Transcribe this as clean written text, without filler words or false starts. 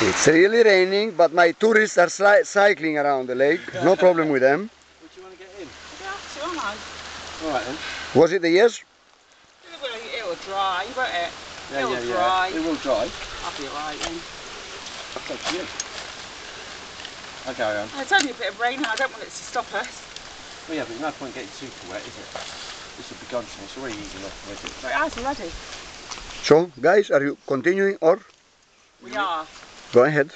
It's really raining, but my tourists are cycling around the lake. No problem with them. Would you want to get in? Yeah, so am I. Alright then. Was it a yes? It will dry, won't it? Yeah, it will dry. It will dry. I'll be alright then. That's up to you. I'll carry on. It's only a bit of rain, I don't want it to stop us. Well, yeah, but there's no point getting super wet, is it? This will be gone soon. It's already easy enough, is it? But it has already. So, guys, are you continuing or? We are. Go ahead.